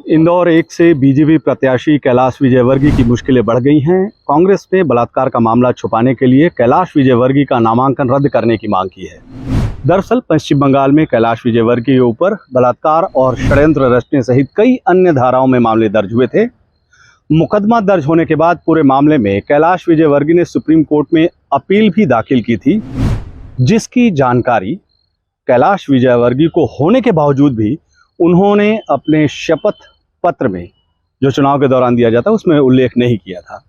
इंदौर 1 से बीजेपी प्रत्याशी कैलाश विजयवर्गीय की मुश्किलें बढ़ गई हैं। कांग्रेस ने बलात्कार का मामला छुपाने के लिए कैलाश विजयवर्गीय का नामांकन रद्द करने की मांग की है। दरअसल पश्चिम बंगाल में कैलाश विजयवर्गीय के ऊपर बलात्कार और षड्यंत्र रचने सहित कई अन्य धाराओं में मामले दर्ज हुए थे। मुकदमा दर्ज होने के बाद पूरे मामले में कैलाश विजयवर्गीय ने सुप्रीम कोर्ट में अपील भी दाखिल की थी, जिसकी जानकारी कैलाश विजयवर्गीय को होने के बावजूद भी उन्होंने अपने शपथ पत्र में, जो चुनाव के दौरान दिया जाता है, उसमें उल्लेख नहीं किया था।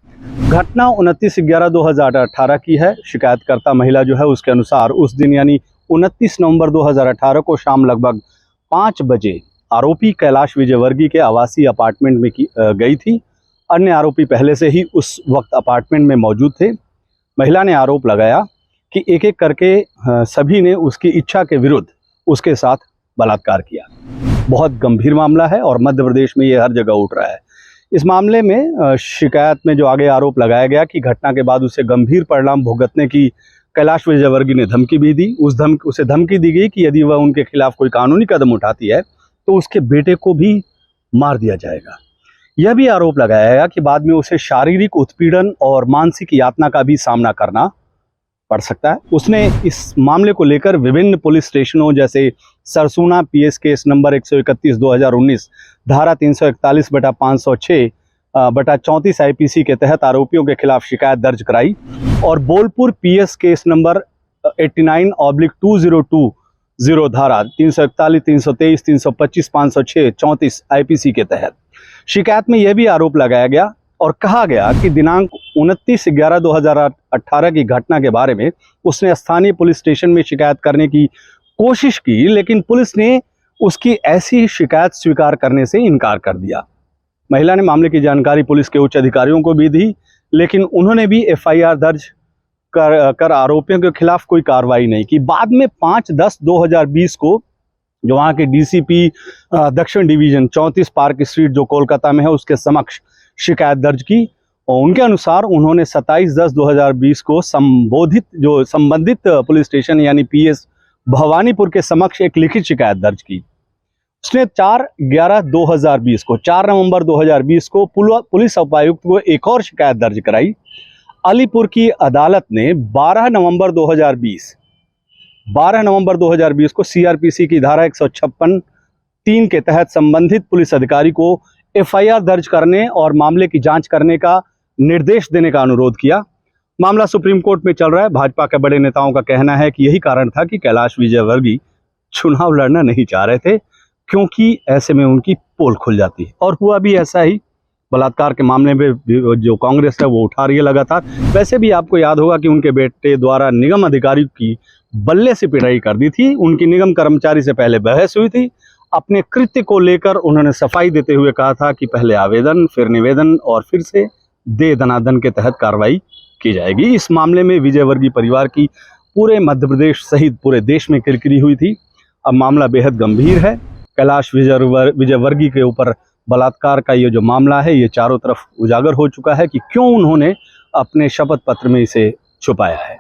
घटना 29/11/2018 की है। शिकायतकर्ता महिला जो है, उसके अनुसार उस दिन यानी 29 नवंबर 2018 को शाम लगभग 5 बजे आरोपी कैलाश विजयवर्गीय के आवासीय अपार्टमेंट में गई थी। अन्य आरोपी पहले से ही उस वक्त अपार्टमेंट में मौजूद थे। महिला ने आरोप लगाया कि एक एक करके सभी ने उसकी इच्छा के विरुद्ध उसके साथ बलात्कार किया। बहुत गंभीर मामला है और मध्य प्रदेश में ये हर जगह उठ रहा है। इस मामले में शिकायत में जो आगे आरोप लगाया गया कि घटना के बाद उसे गंभीर परिणाम भुगतने की कैलाश विजयवर्गीय ने धमकी भी दी। उसे धमकी दी गई कि यदि वह उनके खिलाफ कोई कानूनी कदम उठाती है तो उसके बेटे को भी मार दिया जाएगा। यह भी आरोप लगाया गया कि बाद में उसे शारीरिक उत्पीड़न और मानसिक यातना का भी सामना करना पड़ सकता है। उसने इस मामले को लेकर विभिन्न पुलिस स्टेशनों जैसे सरसूना पीएस केस नंबर 131/2019, धारा 341/506/34 आईपीसी के तहत आरोपियों के खिलाफ शिकायत दर्ज कराई और बोलपुर पीएस केस नंबर 89/2020 धारा 341, 323, 325, 506, 34 आईपीसी के तहत शिकायत में यह भी आरोप लगाया गया और कहा गया कि दिनांक 29/11/2018 की घटना के बारे में उसने स्थानीय पुलिस स्टेशन में शिकायत करने की कोशिश की, लेकिन पुलिस ने उसकी ऐसी शिकायत स्वीकार करने से इनकार कर दिया। महिला ने मामले की जानकारी पुलिस के उच्च अधिकारियों को भी दी, लेकिन उन्होंने भी एफआईआर दर्ज कर आरोपियों के खिलाफ कोई कार्रवाई नहीं की। बाद में 5/10/2020 को जो वहाँ के डीसीपी दक्षिण डिवीजन 34 पार्क स्ट्रीट जो कोलकाता में है, उसके समक्ष शिकायत दर्ज की और उनके अनुसार उन्होंने 27/10/2020 को संबंधित पुलिस स्टेशन यानी पीएस भवानीपुर के समक्ष एक लिखित शिकायत दर्ज की। उसने 4/11/2020 को 4 नवंबर 2020 को पुलिस उपायुक्त को एक और शिकायत दर्ज कराई। अलीपुर की अदालत ने 12 नवंबर 2020 को सीआरपीसी की धारा 156(3) के तहत संबंधित पुलिस अधिकारी को एफआईआर दर्ज करने और मामले की जांच करने का निर्देश देने का अनुरोध किया। मामला सुप्रीम कोर्ट में चल रहा है। भाजपा के बड़े नेताओं का कहना है कि यही कारण था कि कैलाश विजयवर्गीय चुनाव लड़ना नहीं चाह रहे थे, क्योंकि ऐसे में उनकी पोल खुल जाती है। और हुआ भी ऐसा ही। बलात्कार के मामले में जो कांग्रेस है वो उठा रही है लगातार। वैसे भी आपको याद होगा कि उनके बेटे द्वारा निगम अधिकारी की बल्ले से पिटाई कर दी थी। उनकी निगम कर्मचारी से पहले बहस हुई थी। अपने कृत्य को लेकर उन्होंने सफाई देते हुए कहा था कि पहले आवेदन, फिर निवेदन और फिर से दे दनादन के तहत कार्रवाई की जाएगी। इस मामले में विजयवर्गीय परिवार की पूरे मध्य प्रदेश सहित पूरे देश में किरकिरी हुई थी। अब मामला बेहद गंभीर है। कैलाश विजयवर्गीय के ऊपर बलात्कार का ये जो मामला है, ये चारों तरफ उजागर हो चुका है कि क्यों उन्होंने अपने शपथ पत्र में इसे छुपाया है।